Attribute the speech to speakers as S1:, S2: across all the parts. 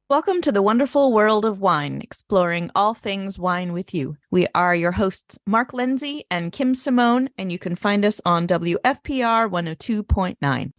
S1: Welcome to the wonderful world of wine, exploring all things wine with you. We are your hosts, Mark Lindsay and Kim Simone, and you can find us on WFPR 102.9.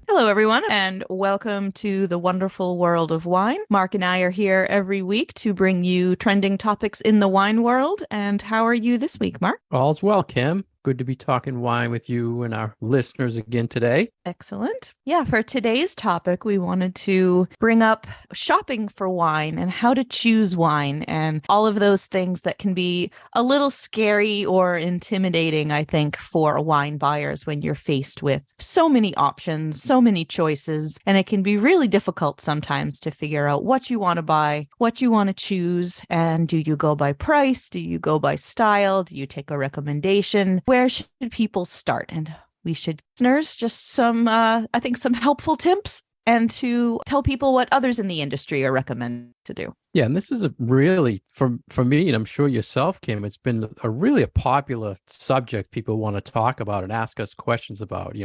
S1: Hello, everyone, and welcome to the wonderful world of wine. Mark and I are here every week to bring you trending topics in the wine world. And how are you this week, Mark?
S2: All's well, Kim. Good to be talking wine with you and our listeners again today.
S1: Excellent. Yeah, for today's topic, we wanted to bring up shopping for wine and how to choose wine and all of those things that can be a little scary or intimidating, I think, for wine buyers when you're faced with so many options, so many choices, and it can be really difficult sometimes to figure out what you want to buy, what you want to choose, and do you go by price? Do you go by style? Do you take a recommendation? Where should people start? And we should listeners just some helpful tips and to tell people what others in the industry are recommended to do.
S2: Yeah, and this is a really, for me, and I'm sure yourself, Kim, it's been a popular subject people want to talk about and ask us questions about,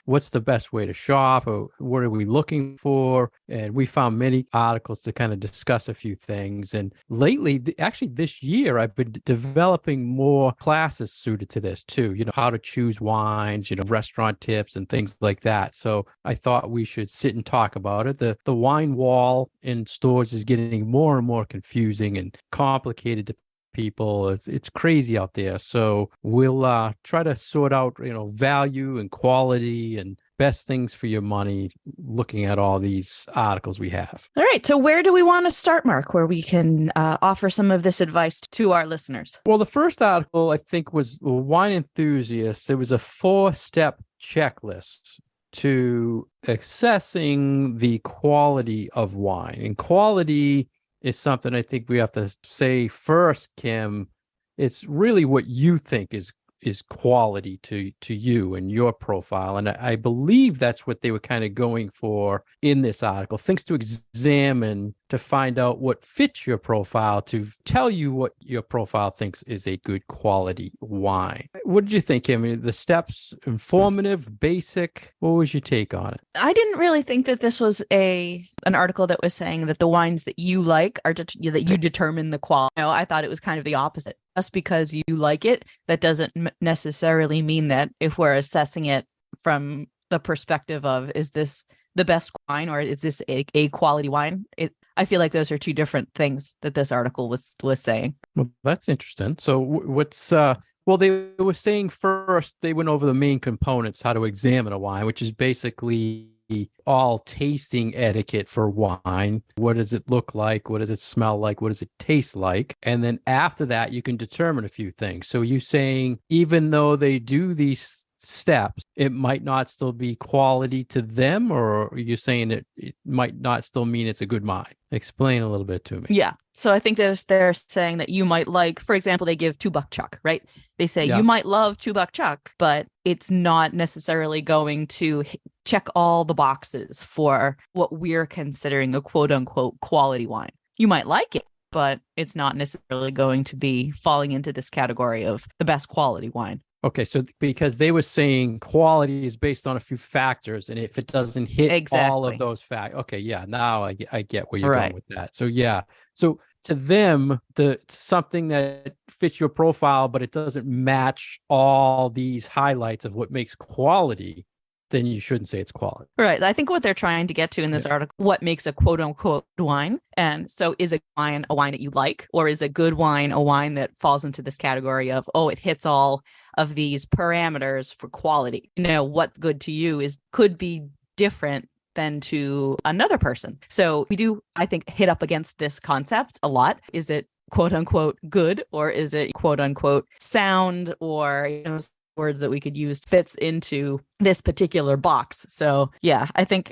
S2: what's the best way to shop or what are we looking for? And we found many articles to kind of discuss a few things. And lately, actually this year, I've been developing more classes suited to this too, how to choose wines, restaurant tips and things like that. So I thought we should sit and talk about it. The wine wall in stores is getting more and more confusing and complicated to people. It's crazy out there. So we'll try to sort out, value and quality and best things for your money, looking at all these articles we have.
S1: All right. So where do we want to start, Mark, where we can offer some of this advice to our listeners?
S2: Well, the first article, I think, was Wine Enthusiasts. It was a 4-step checklist to assessing the quality of wine. And quality is something I think we have to say first, Kim. It's really what you think is quality to you and your profile. And I believe that's what they were kind of going for in this article, things to examine to find out what fits your profile, to tell you what your profile thinks is a good quality wine. What did you think, Kim? I mean, the steps, informative, basic? What was your take on it?
S1: I didn't really think that this was an article that was saying that the wines that you like are that you determine the quality. I thought it was kind of the opposite. Just because you like it, that doesn't necessarily mean that if we're assessing it from the perspective of, is this the best wine or is this a quality wine? I feel like those are two different things that this article was saying.
S2: Well, that's interesting. So well, they were saying first, they went over the main components, how to examine a wine, which is basically all tasting etiquette for wine. What does it look like? What does it smell like? What does it taste like? And then after that, you can determine a few things. So you saying, even though they do these steps, it might not still be quality to them, or are you saying it might not still mean it's a good wine? Explain a little bit to me.
S1: Yeah. So I think they're saying that you might like, for example, they give 2 Buck Chuck, right? They say you might love 2 Buck Chuck, but it's not necessarily going to check all the boxes for what we're considering a quote unquote quality wine. You might like it, but it's not necessarily going to be falling into this category of the best quality wine.
S2: Okay, so because they were saying quality is based on a few factors, and if it doesn't hit all of those factors, okay, yeah, now I get where you're going with that. So yeah, so to them, something that fits your profile, but it doesn't match all these highlights of what makes quality, then you shouldn't say it's quality.
S1: Right. I think what they're trying to get to in this article, what makes a quote unquote wine. And so is a wine that you like, or is a good wine a wine that falls into this category of, it hits all of these parameters for quality? What's good to you could be different than to another person. So we do, I think, hit up against this concept a lot. Is it quote unquote good, or is it quote unquote sound, or words that we could use fits into this particular box? So yeah, I think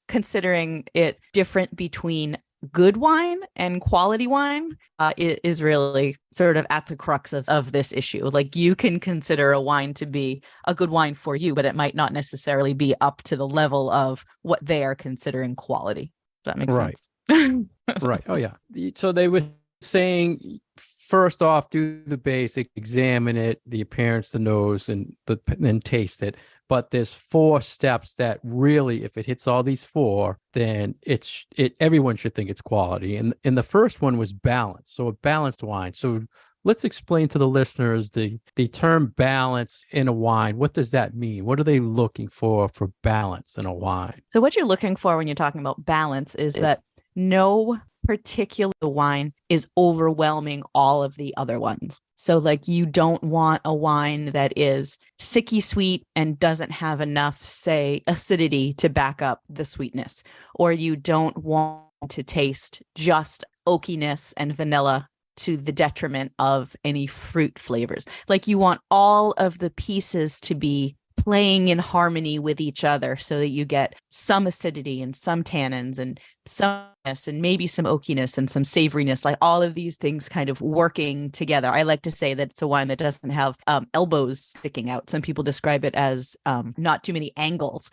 S1: considering it different between good wine and quality wine is really sort of at the crux of this issue. Like, you can consider a wine to be a good wine for you, but it might not necessarily be up to the level of what they are considering quality. Does that make
S2: Right.
S1: sense?
S2: Right. Oh, yeah. So they were saying, first off, do the basic, examine it, the appearance, the nose, and then taste it. But there's 4 steps that really, if it hits all these 4, then everyone should think it's quality. And the first one was balance. So a balanced wine. So let's explain to the listeners the term balance in a wine. What does that mean? What are they looking for balance in a wine?
S1: So what you're looking for when you're talking about balance is that no particular wine is overwhelming all of the other ones. So like you don't want a wine that is sicky sweet and doesn't have enough, say, acidity to back up the sweetness, or you don't want to taste just oakiness and vanilla to the detriment of any fruit flavors. Like you want all of the pieces to be playing in harmony with each other so that you get some acidity and some tannins and someness and maybe some oakiness and some savoriness, like all of these things kind of working together. I like to say that it's a wine that doesn't have elbows sticking out. Some people describe it as not too many angles.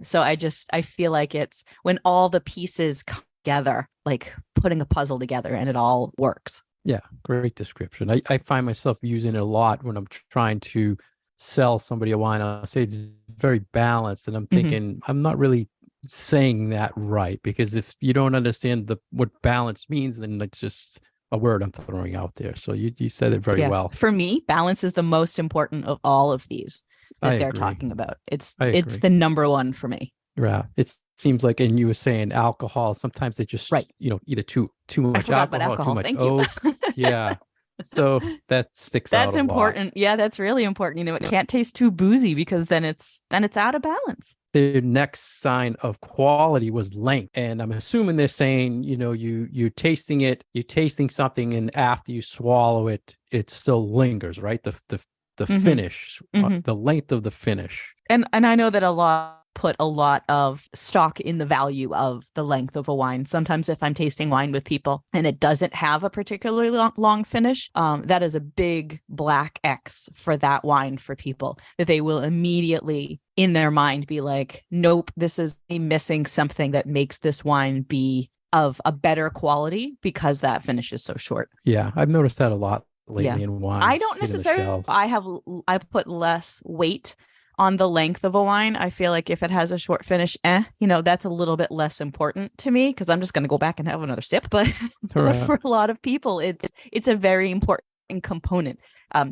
S1: So I feel like it's when all the pieces come together, like putting a puzzle together, and it all works.
S2: Yeah, great description. I find myself using it a lot when I'm trying to sell somebody a wine. I'll say it's very balanced, and I'm thinking I'm not really saying that right, because if you don't understand what balance means, then it's just a word I'm throwing out there. So you said it very well.
S1: For me, balance is the most important of all of these that they're talking about. It's the number one for me.
S2: Yeah, it seems like, and you were saying alcohol. Sometimes they just either too much alcohol, too much oak. Yeah. So that sticks out.
S1: That's important. Yeah, that's really important. It can't taste too boozy, because then it's out of balance.
S2: The next sign of quality was length. And I'm assuming they're saying, you're tasting something, and after you swallow it, it still lingers, right? The finish, the length of the finish.
S1: And I know that put a lot of stock in the value of the length of a wine. Sometimes if I'm tasting wine with people and it doesn't have a particularly long finish, that is a big black X for that wine for people, that they will immediately in their mind be like, nope, this is missing something that makes this wine be of a better quality because that finish is so short.
S2: Yeah, I've noticed that a lot lately in wine.
S1: I don't necessarily, I put less weight on the length of a wine. I feel like if it has a short finish, that's a little bit less important to me, because I'm just going to go back and have another sip. But for a lot of people, it's a very important component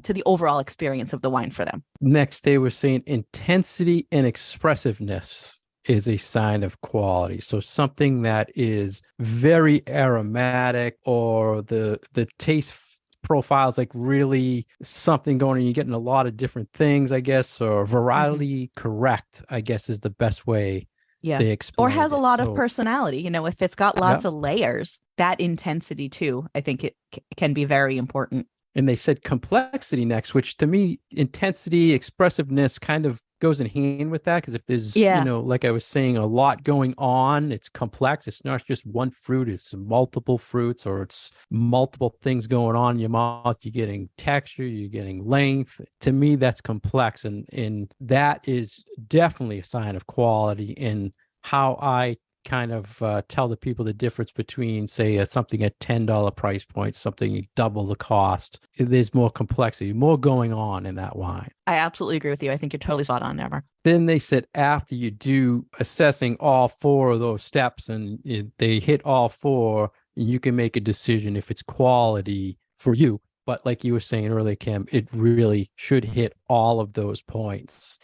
S1: to the overall experience of the wine for them.
S2: Next, they were saying intensity and expressiveness is a sign of quality. So something that is very aromatic, or the taste profiles like really something going on, you're getting a lot of different things, I guess, or variety correct, I guess, is the best way they explain
S1: or has a lot of personality. If it's got lots of layers, that intensity too, I think it can be very important.
S2: And they said complexity next, which to me, intensity, expressiveness kind of goes in hand with that, because if there's like I was saying, a lot going on, it's complex. It's not just one fruit, it's multiple fruits, or it's multiple things going on in your mouth. You're getting texture, you're getting length. To me, that's complex, and that is definitely a sign of quality in how I kind of tell the people the difference between, say, something at $10 price point, something double the cost. There's more complexity, more going on in that wine.
S1: I absolutely agree with you. I think you're totally spot on, Never.
S2: Then they said after you do assessing all 4 of those steps, and they hit all 4, you can make a decision if it's quality for you. But like you were saying earlier, Kim, it really should hit all of those points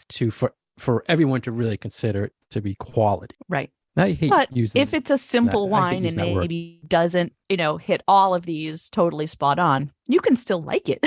S2: for everyone to really consider it to be quality.
S1: Right.
S2: But
S1: if it's a simple wine and maybe doesn't, hit all of these totally spot on, you can still like it.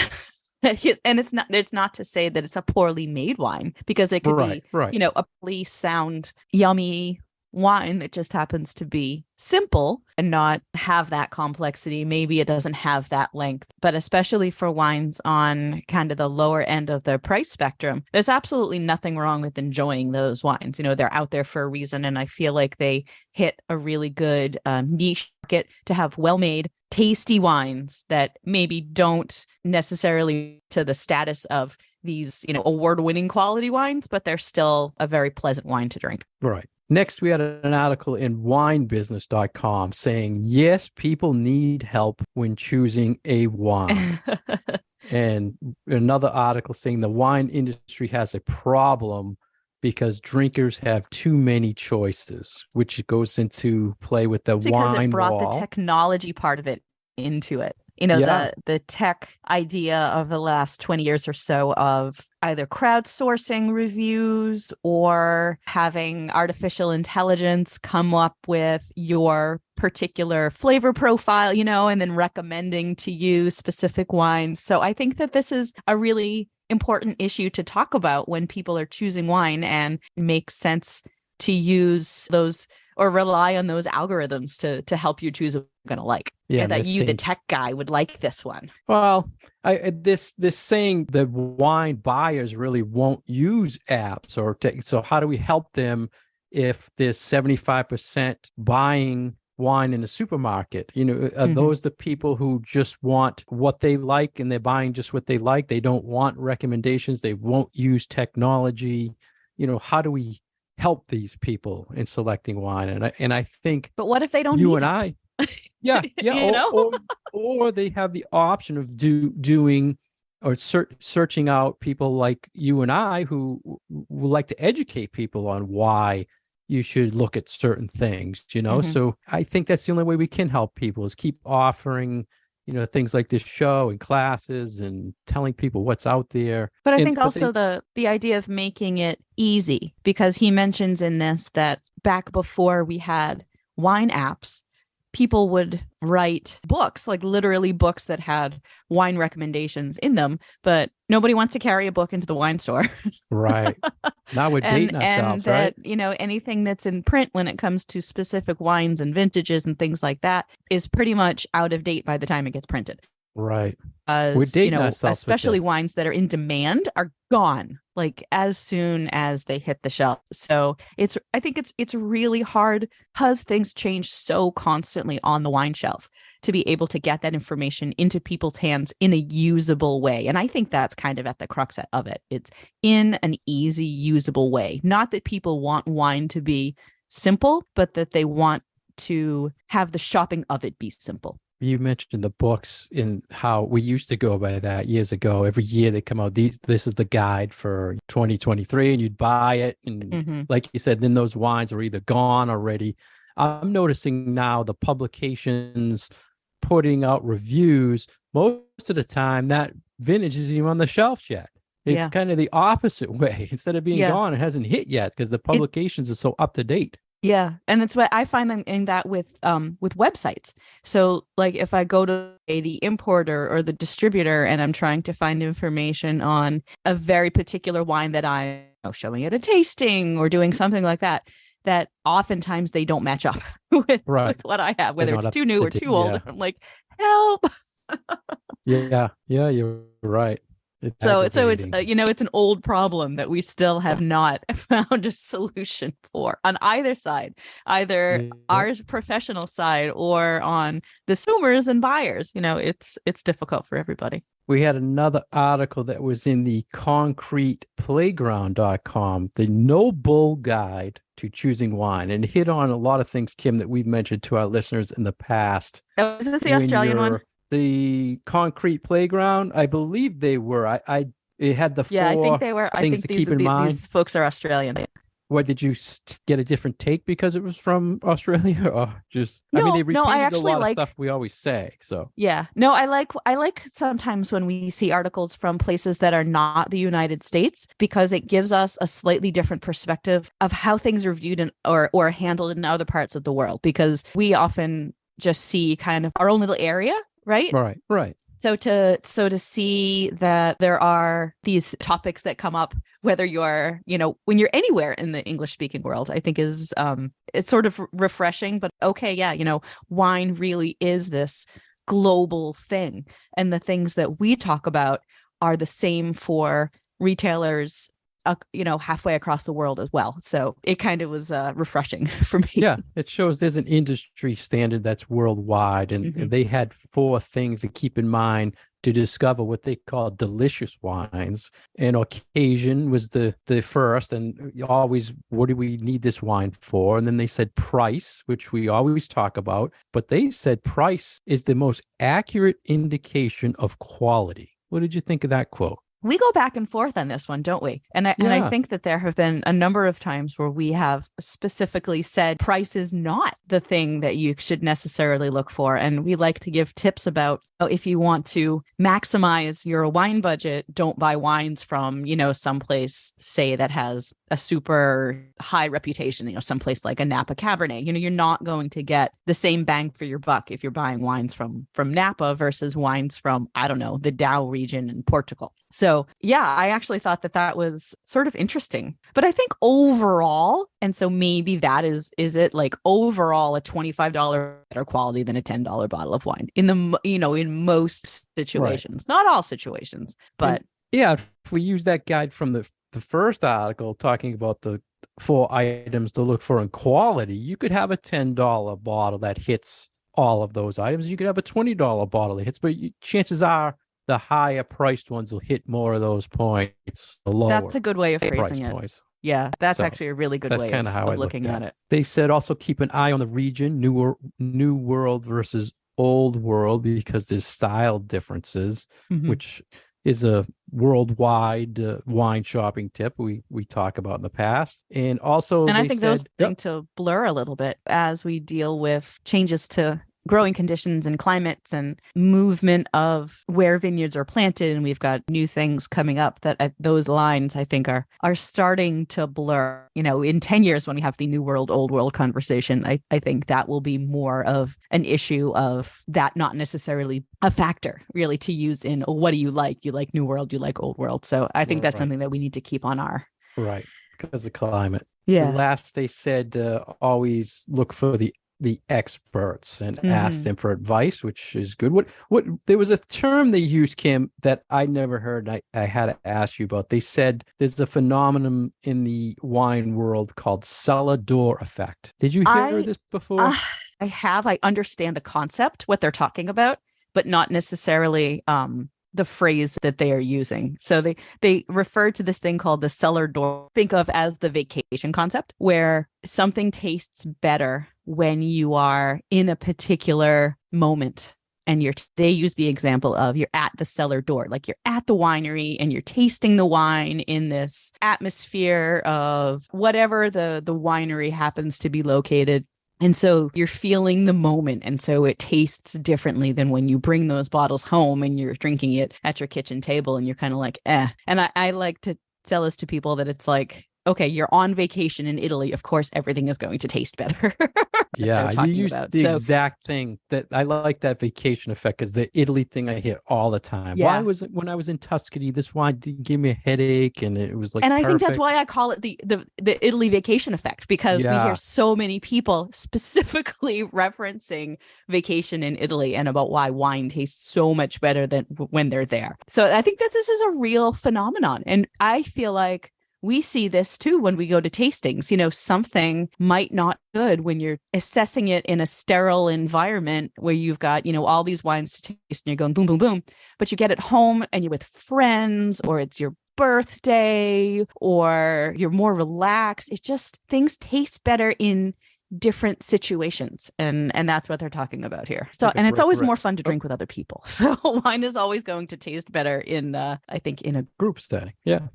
S1: And it's not to say that it's a poorly made wine, because it could be, a really sound, yummy wine that just happens to be simple and not have that complexity. Maybe it doesn't have that length, but especially for wines on kind of the lower end of the price spectrum, there's absolutely nothing wrong with enjoying those wines. They're out there for a reason. And I feel like they hit a really good niche market to have well-made, tasty wines that maybe don't necessarily to the status of these, award-winning quality wines, but they're still a very pleasant wine to drink.
S2: Right. Next, we had an article in winebusiness.com saying, yes, people need help when choosing a wine. And another article saying the wine industry has a problem because drinkers have too many choices, which goes into play with the
S1: because
S2: wine
S1: it brought
S2: wall.
S1: the technology part of it into it. You know,
S2: Yeah.
S1: the tech idea of the last 20 years or so of either crowdsourcing reviews or having artificial intelligence come up with your particular flavor profile, you know, and then recommending to you specific wines. So I think that this is a really important issue to talk about when people are choosing wine, and it makes sense to use those or rely on those algorithms to help you choose what you're going to like.
S2: Yeah,
S1: And that you, the tech guy, would like this one.
S2: Well, this saying that wine buyers really won't use apps or so how do we help them if there's 75% buying wine in the supermarket? You know, are those the people who just want what they like and they're buying just what they like? They don't want recommendations. They won't use technology. You know, how do we help these people in selecting wine? And I think,
S1: but what if they don't?
S2: You and I, yeah,
S1: you know?
S2: or they have the option of doing or searching out people like you and I who would like to educate people on why you should look at certain things, you know? So I think that's the only way we can help people is keep offering, you know, things like this show and classes and telling people what's out there.
S1: But I think also the idea of making it easy, because he mentions in this that back before we had wine apps, people would write books, like literally books that had wine recommendations in them, but nobody wants to carry a book into the wine store.
S2: Right. Now we're dating ourselves,
S1: and that,
S2: right?
S1: You know, anything that's in print when it comes to specific wines and vintages and things like that is pretty much out of date by the time it gets printed.
S2: Right. We're dating ourselves,
S1: especially wines that are in demand are gone like as soon as they hit the shelf. So I think it's really hard because things change so constantly on the wine shelf to be able to get that information into people's hands in a usable way. And I think that's kind of at the crux of it. It's in an easy, usable way. Not that people want wine to be simple, but that they want to have the shopping of it be simple.
S2: You mentioned the books and how we used to go by that years ago. Every year they come out, this is the guide for 2023, and you'd buy it. And like you said, then those wines are either gone already. I'm noticing now the publications putting out reviews, most of the time that vintage isn't even on the shelf yet. It's kind of the opposite way. Instead of being gone, it hasn't hit yet because the publications are so up to date.
S1: Yeah. And it's what I find them in that with websites. So like if I go to the importer or the distributor and I'm trying to find information on a very particular wine that I'm showing at a tasting or doing something like that, that oftentimes they don't match up with what I have, whether it's too new or too old. I'm like, help.
S2: Yeah, you're right.
S1: So it's it's an old problem that we still have not found a solution for on either side, either our professional side or on the consumers and buyers. You know, it's difficult for everybody.
S2: We had another article that was in the concreteplayground.com, the No Bull Guide to Choosing Wine, and hit on a lot of things, Kim, that we've mentioned to our listeners in the past.
S1: Oh, is this the Australian one?
S2: The Concrete Playground, I believe they were. It had the four
S1: I think they were.
S2: things to keep in mind.
S1: These folks are Australian.
S2: What, did you get a different take because it was from Australia, or just? No, I mean, they repeated a lot of stuff we always say. So
S1: yeah, no, I like sometimes when we see articles from places that are not the United States, because it gives us a slightly different perspective of how things are viewed or handled in other parts of the world, because we often just see kind of our own little area. Right. So to see that there are these topics that come up, whether you're, when you're anywhere in the English speaking world, I think is it's sort of refreshing. But wine really is this global thing. And the things that we talk about are the same for retailers, halfway across the world as well. So it kind of was refreshing for me.
S2: Yeah, it shows there's an industry standard that's worldwide, and they had four things to keep in mind to discover what they call delicious wines. And occasion was the first, and always, what do we need this wine for? And then they said price, which we always talk about, but they said price is the most accurate indication of quality. What did you think of that quote?
S1: We go back and forth on this one, don't we? And I think that there have been a number of times where we have specifically said price is not the thing that you should necessarily look for. And we like to give tips about, if you want to maximize your wine budget, don't buy wines from, someplace, say, that has a super high reputation, someplace like a Napa Cabernet. You're not going to get the same bang for your buck if you're buying wines from Napa versus wines from, I don't know, the Dow region in Portugal. So yeah, I actually thought that was sort of interesting. But I think overall, and so maybe that is it, like overall a $25 better quality than a $10 bottle of wine in the, in most situations, right. Not all situations, but
S2: yeah, if we use that guide from the first article talking about the 4 items to look for in quality, you could have a $10 bottle that hits all of those items. You could have a $20 bottle that hits, but chances are the higher priced ones will hit more of those points.
S1: That's a good way of phrasing it. Points. Yeah, that's actually a really good way of looking at it.
S2: They said also keep an eye on the region, new world versus old world, because there's style differences, which is a worldwide wine shopping tip we talk about in the past. And also,
S1: I think those things to blur a little bit as we deal with changes to growing conditions and climates and movement of where vineyards are planted. And we've got new things coming up that those lines, I think, are starting to blur. In 10 years, when we have the new world, old world conversation, I think that will be more of an issue of that, not necessarily a factor really to use in what do you like? You like new world, you like old world. So I think that's something that we need to keep on our.
S2: Right. Because of climate.
S1: Yeah.
S2: Last, they said always look for the experts and ask them for advice, which is good. What there was a term they used, Kim, that I never heard. I had to ask you about. They said there's a phenomenon in the wine world called cellar door effect. Did you hear this before?
S1: I have. I understand the concept, what they're talking about, but not necessarily the phrase that they are using. So they refer to this thing called the cellar door, think of as the vacation concept, where something tastes better when you are in a particular moment. And they use the example of you're at the cellar door, like you're at the winery and you're tasting the wine in this atmosphere of whatever the winery happens to be located. And so you're feeling the moment. And so it tastes differently than when you bring those bottles home and you're drinking it at your kitchen table and you're kind of like, eh. And I like to tell this to people that it's like, okay, you're on vacation in Italy. Of course, everything is going to taste better.
S2: Yeah, you use the exact thing that I like, that vacation effect, because the Italy thing I hear all the time. Yeah. Why was it when I was in Tuscany, this wine didn't give me a headache, and it was like,
S1: and
S2: perfect.
S1: I think that's why I call it the Italy vacation effect, because we hear so many people specifically referencing vacation in Italy and about why wine tastes so much better than when they're there. So I think that this is a real phenomenon, and I feel like we see this too when we go to tastings. Something might not be good when you're assessing it in a sterile environment where you've got, all these wines to taste and you're going boom, boom, boom. But you get it home and you're with friends, or it's your birthday, or you're more relaxed. It just, things taste better in different situations. And that's what they're talking about here. So, and it's always more fun to drink with other people. So wine is always going to taste better in, I think, in a
S2: group setting. Yeah.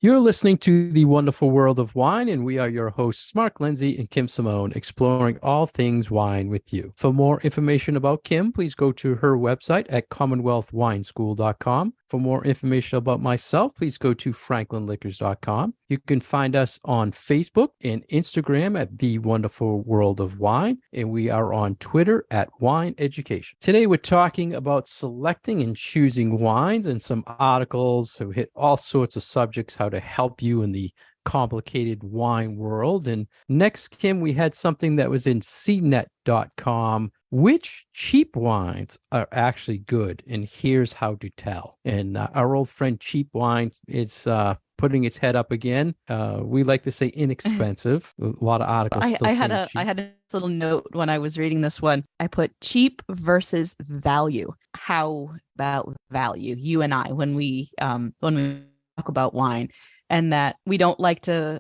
S2: You're listening to The Wonderful World of Wine, and we are your hosts, Mark Lindsay and Kim Simone, exploring all things wine with you. For more information about Kim, please go to her website at commonwealthwineschool.com. For more information about myself, please go to franklinliquors.com. You can find us on Facebook and Instagram at The Wonderful World of Wine, and we are on Twitter at Wine Education. Today, we're talking about selecting and choosing wines, and some articles who hit all sorts of subjects, how to help you in the complicated wine world. And next, Kim, we had something that was in cnet.com. Which cheap wines are actually good, and here's how to tell. And our old friend Cheap Wines is putting its head up again. We like to say inexpensive. A lot of articles still
S1: I
S2: saying
S1: had a
S2: cheap.
S1: I had a little note when I was reading this one. I put cheap versus value. How about value? You and I, when we talk about wine, and that we don't like to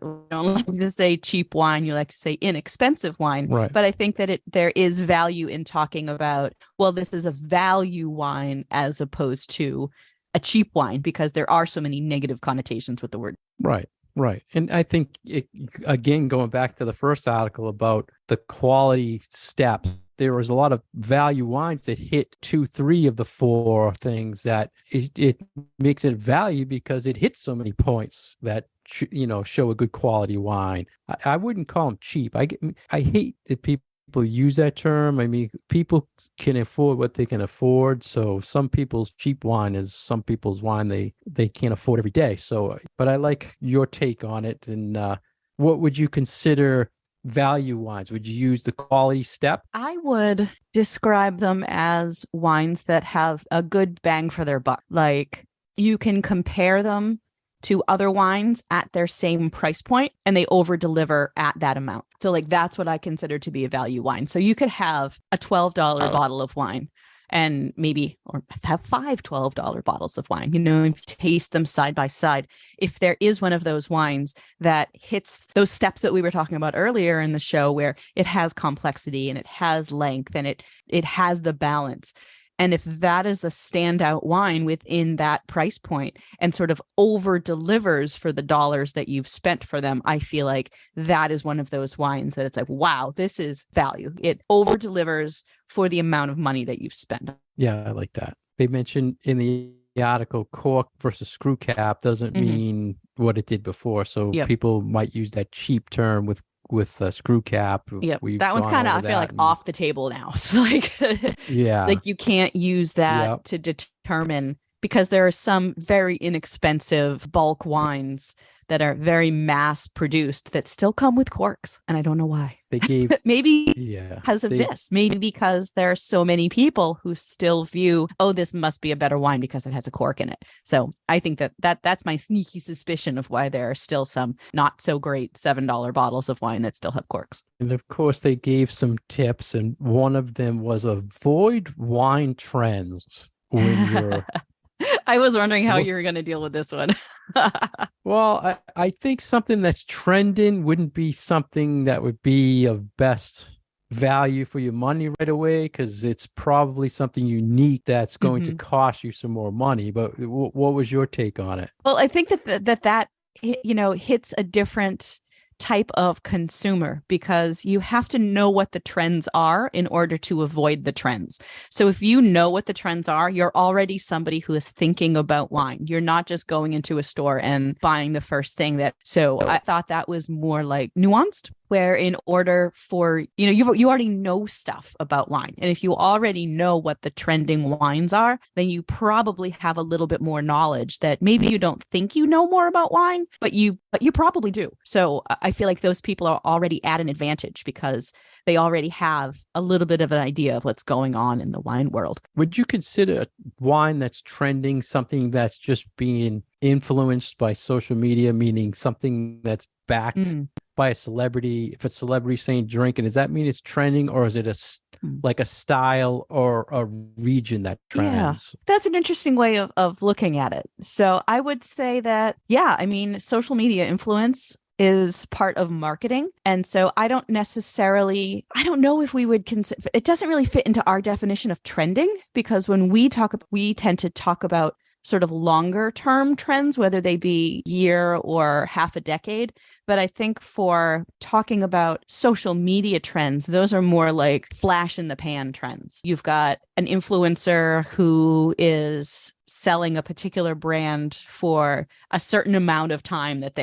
S1: say cheap wine. You like to say inexpensive wine.
S2: Right.
S1: But I think that there is value in talking about, well, this is a value wine as opposed to a cheap wine, because there are so many negative connotations with the word.
S2: Right. Right. And I think, again, going back to the first article about the quality steps, there was a lot of value wines that hit 2, 3 of the 4 things that it makes it value because it hits so many points that, show a good quality wine. I wouldn't call them cheap. I hate that people use that term. I mean, people can afford what they can afford. So some people's cheap wine is some people's wine they can't afford every day. So, but I like your take on it. And what would you consider value wines? Would you use the quality step?
S1: I would describe them as wines that have a good bang for their buck. Like, you can compare them to other wines at their same price point, and they over deliver at that amount. So like, that's what I consider to be a value wine. So you could have a $12 bottle of wine and or have 5 $12 bottles of wine, taste them side by side. If there is one of those wines that hits those steps that we were talking about earlier in the show, where it has complexity and it has length and it has the balance, and if that is the standout wine within that price point and sort of over delivers for the dollars that you've spent for them, I feel like that is one of those wines that it's like, wow, this is value. It over delivers for the amount of money that you've spent.
S2: Yeah, I like that. They mentioned in the article, cork versus screw cap doesn't mean what it did before. So people might use that cheap term with screw cap.
S1: Yep. That one's kind of, I feel like, off the table now. So like, like you can't use that to determine, because there are some very inexpensive bulk wines that are very mass produced that still come with corks. And I don't know why.
S2: They gave
S1: maybe because of this, maybe because there are so many people who still view, oh, this must be a better wine because it has a cork in it. So I think that's my sneaky suspicion of why there are still some not so great $7 bottles of wine that still have corks.
S2: And of course, they gave some tips, and one of them was avoid wine trends when you're
S1: I was wondering how you were going to deal with this one.
S2: Well, I think something that's trending wouldn't be something that would be of best value for your money right away, because it's probably something unique that's going to cost you some more money. But what was your take on it?
S1: Well, I think that hits a different type of consumer, because you have to know what the trends are in order to avoid the trends. So if you know what the trends are, you're already somebody who is thinking about wine. You're not just going into a store and buying the first thing so I thought that was more like nuanced, where in order for, you already know stuff about wine. And if you already know what the trending wines are, then you probably have a little bit more knowledge that maybe you don't think you know more about wine, but you probably do. So I feel like those people are already at an advantage because they already have a little bit of an idea of what's going on in the wine world.
S2: Would you consider wine that's trending something that's just being influenced by social media, meaning something that's backed by a celebrity? If a celebrity saying drink, and does that mean it's trending, or is it like a style or a region that trends?
S1: Yeah, that's an interesting way of looking at it. So I would say that, social media influence is part of marketing. And so I don't know if we would consider, it doesn't really fit into our definition of trending, because when we tend to talk about sort of longer term trends, whether they be year or half a decade. But I think for talking about social media trends, those are more like flash in the pan trends. You've got an influencer who is selling a particular brand for a certain amount of time that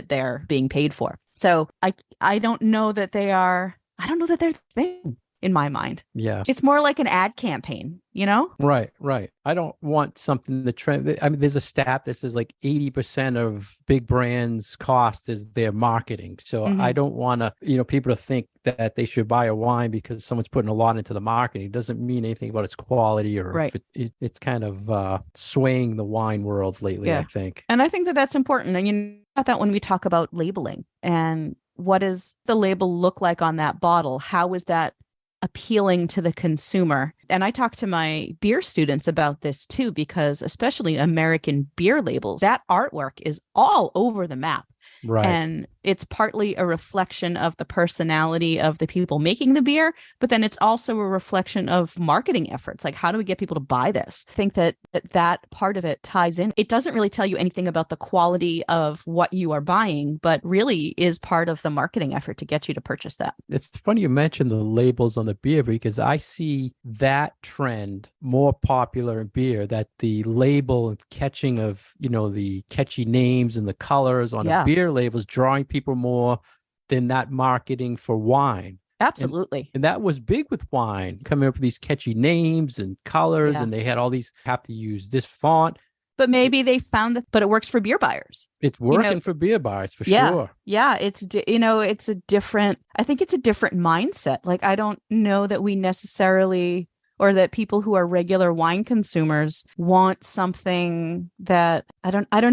S1: they're being paid for. So I don't know that they're the thing. in my mind.
S2: Yes.
S1: It's more like an ad campaign, you know?
S2: Right, right. I don't want something to trend. I mean, there's a stat that says like 80% of big brands' cost is their marketing. So I don't want to, people to think that they should buy a wine because someone's putting a lot into the marketing. It doesn't mean anything about its quality or
S1: Right.
S2: if it's kind of swaying the wine world lately,
S1: Yeah.
S2: I think.
S1: And I think that that's important. And you know about that when we talk about labeling and what does the label look like on that bottle? How is that appealing to the consumer? And I talk to my beer students about this too, because especially American beer labels, that artwork is all over the map.
S2: Right.
S1: And it's partly a reflection of the personality of the people making the beer, but then it's also a reflection of marketing efforts. Like, how do we get people to buy this? I think that part of it ties in. It doesn't really tell you anything about the quality of what you are buying, but really is part of the marketing effort to get you to purchase that.
S2: It's funny you mentioned the labels on the beer because I see that trend more popular in beer, that the label and catching of, the catchy names and the colors on a beer label is drawing people more than that marketing for wine.
S1: Absolutely.
S2: And that was big with wine, coming up with these catchy names and colors, and they had all these, have to use this font.
S1: But maybe they found that, but it works for beer buyers.
S2: It's working for beer buyers for sure.
S1: Yeah. It's a different, I think it's a different mindset. Like, I don't know that we necessarily, or that people who are regular wine consumers want something that it does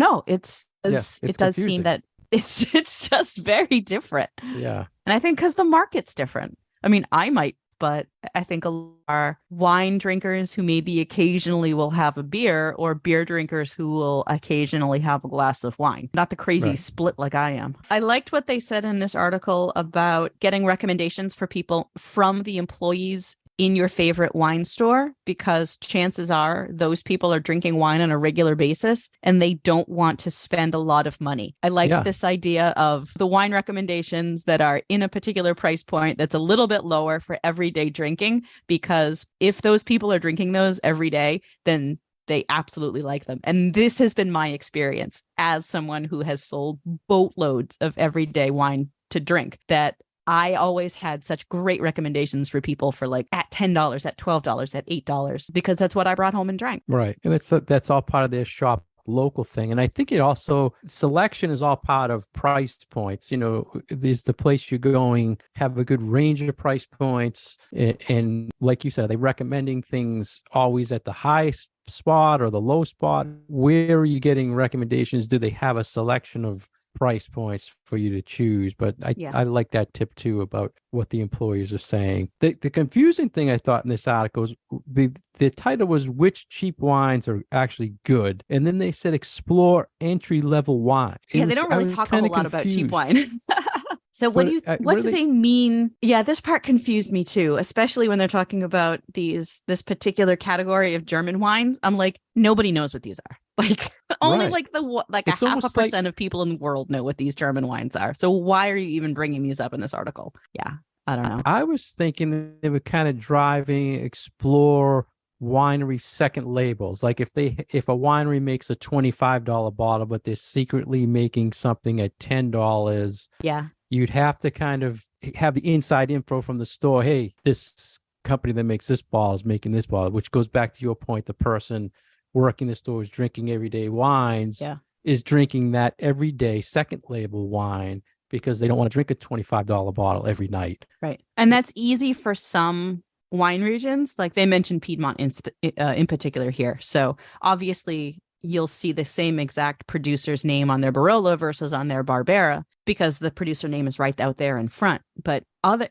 S2: confusing.
S1: seem that it's just very different.
S2: Yeah.
S1: And I think because the market's different. I mean, I might, but I think a lot are wine drinkers who maybe occasionally will have a beer, or beer drinkers who will occasionally have a glass of wine. Not the crazy split like I am. I liked what they said in this article about getting recommendations for people from the employees in your favorite wine store, because chances are those people are drinking wine on a regular basis and they don't want to spend a lot of money. I liked this idea of the wine recommendations that are in a particular price point that's a little bit lower for everyday drinking, because if those people are drinking those every day, then they absolutely like them. And this has been my experience as someone who has sold boatloads of everyday wine to drink, that I always had such great recommendations for people for like at $10, at $12, at $8, because that's what I brought home and drank.
S2: Right. And that's all part of their shop local thing. And I think it also, selection is all part of price points. Is the place you're going have a good range of price points. And like you said, are they recommending things always at the highest spot or the low spot? Where are you getting recommendations? Do they have a selection of price points for you to choose? But I like that tip too about what the employees are saying. The confusing thing I thought in this article was the title was "Which Cheap Wines Are Actually Good," and then they said explore entry level wine.
S1: They don't really talk a whole lot about cheap wine. So what do they mean? Yeah, this part confused me too, especially when they're talking about this particular category of German wines. I'm like, nobody knows what these are. Like only like a 0.5% of people in the world know what these German wines are. So why are you even bringing these up in this article? Yeah, I don't know.
S2: I was thinking they were kind of explore winery second labels. Like if a winery makes a $25 bottle, but they're secretly making something at $10.
S1: Yeah.
S2: You'd have to kind of have the inside info from the store. Hey, this company that makes this bottle is making this bottle, which goes back to your point. The person working the store is drinking everyday wines, is drinking that everyday second label wine because they don't want to drink a $25 bottle every night.
S1: Right. And that's easy for some wine regions. Like they mentioned Piedmont in particular here. So obviously you'll see the same exact producer's name on their Barolo versus on their Barbera, because the producer name is right out there in front. But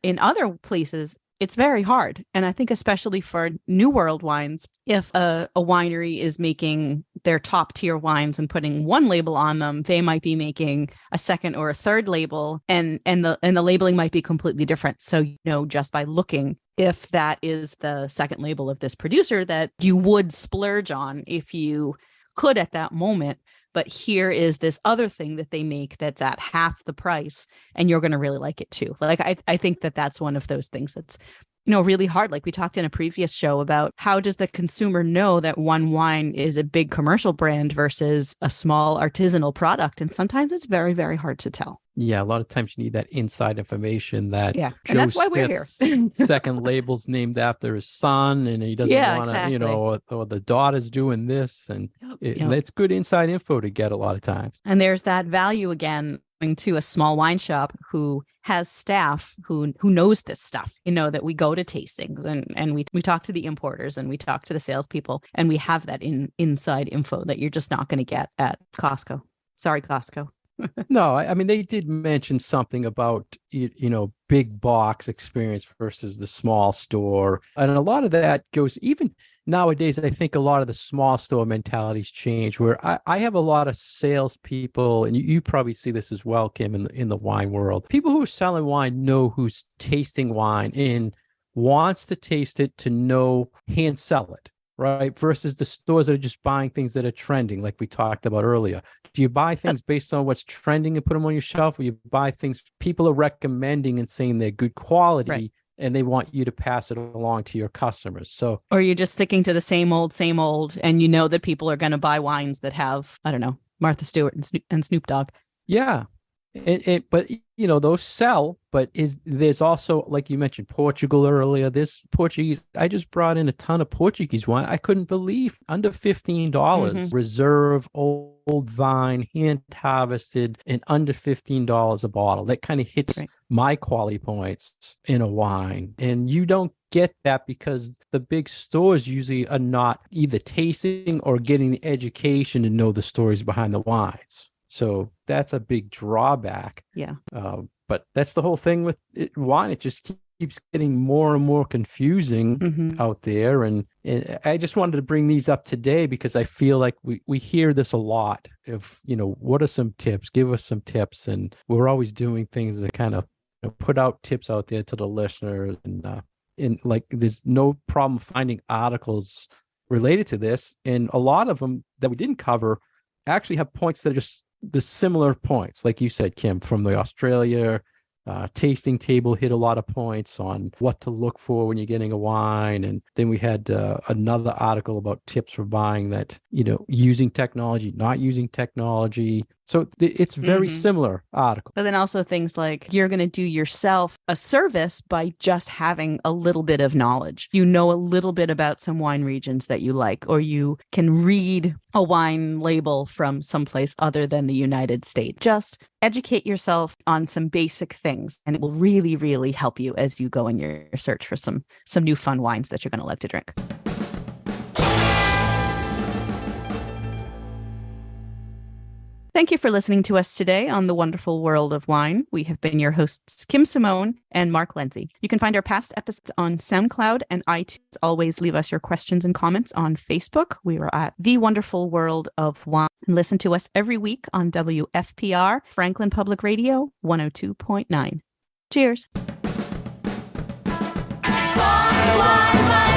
S1: in other places, it's very hard. And I think especially for New World wines, if a winery is making their top tier wines and putting one label on them, they might be making a second or a third label, and the labeling might be completely different. So, just by looking, if that is the second label of this producer that you would splurge on if you could at that moment, but here is this other thing that they make that's at half the price and you're going to really like it too. Like I think that that's one of those things that's really hard. Like we talked in a previous show about how does the consumer know that one wine is a big commercial brand versus a small artisanal product? And sometimes it's very, very hard to tell.
S2: Yeah, a lot of times you need that inside information that
S1: Yeah. And
S2: Joe
S1: that's why we're here.
S2: Smith's second label's named after his son, and he doesn't
S1: Yeah,
S2: want to,
S1: exactly.
S2: or the daughter's doing this. And
S1: Yep.
S2: it's good inside info to get a lot of times.
S1: And there's that value again going to a small wine shop who has staff who knows this stuff, that we go to tastings and we talk to the importers and we talk to the salespeople, and we have that inside info that you're just not going to get at Costco. Sorry, Costco.
S2: No, I mean, they did mention something about, big box experience versus the small store. And a lot of that goes, even nowadays, I think a lot of the small store mentalities change, where I have a lot of salespeople, and you probably see this as well, Kim, in the wine world. People who are selling wine know who's tasting wine and wants to taste it to know hand sell it. Right. Versus the stores that are just buying things that are trending, like we talked about earlier. Do you buy things based on what's trending and put them on your shelf, or you buy things people are recommending and saying they're good quality, right, and they want you to pass it along to your customers? So,
S1: or you're just sticking to the same old, and that people are going to buy wines that have, I don't know, Martha Stewart and Snoop Dogg.
S2: Yeah. But those sell, but there's also, like you mentioned, Portugal earlier. This Portuguese, I just brought in a ton of Portuguese wine. I couldn't believe under $15, reserve, old vine, hand harvested, and under $15 a bottle. That kind of hits my quality points in a wine. And you don't get that because the big stores usually are not either tasting or getting the education to know the stories behind the wines. So that's a big drawback.
S1: Yeah.
S2: But that's the whole thing with wine. It just keeps getting more and more confusing out there. And I just wanted to bring these up today because I feel like we hear this a lot of, what are some tips? Give us some tips. And we're always doing things that kind of put out tips out there to the listeners. And like, there's no problem finding articles related to this. And a lot of them that we didn't cover actually have points that are just the similar points, like you said, Kim, from the Australia tasting table hit a lot of points on what to look for when you're getting a wine. And then we had another article about tips for buying that, using technology, not using technology. So it's very similar article.
S1: But then also things like you're going to do yourself a service by just having a little bit of knowledge. You know a little bit about some wine regions that you like, or you can read a wine label from someplace other than the United States. Just educate yourself on some basic things, and it will really, really help you as you go in your search for some new fun wines that you're going to like to drink. Thank you for listening to us today on The Wonderful World of Wine. We have been your hosts, Kim Simone and Mark Lindsay. You can find our past episodes on SoundCloud and iTunes. Always leave us your questions and comments on Facebook. We are at The Wonderful World of Wine. And listen to us every week on WFPR, Franklin Public Radio, 102.9. Cheers. Wine, wine, wine.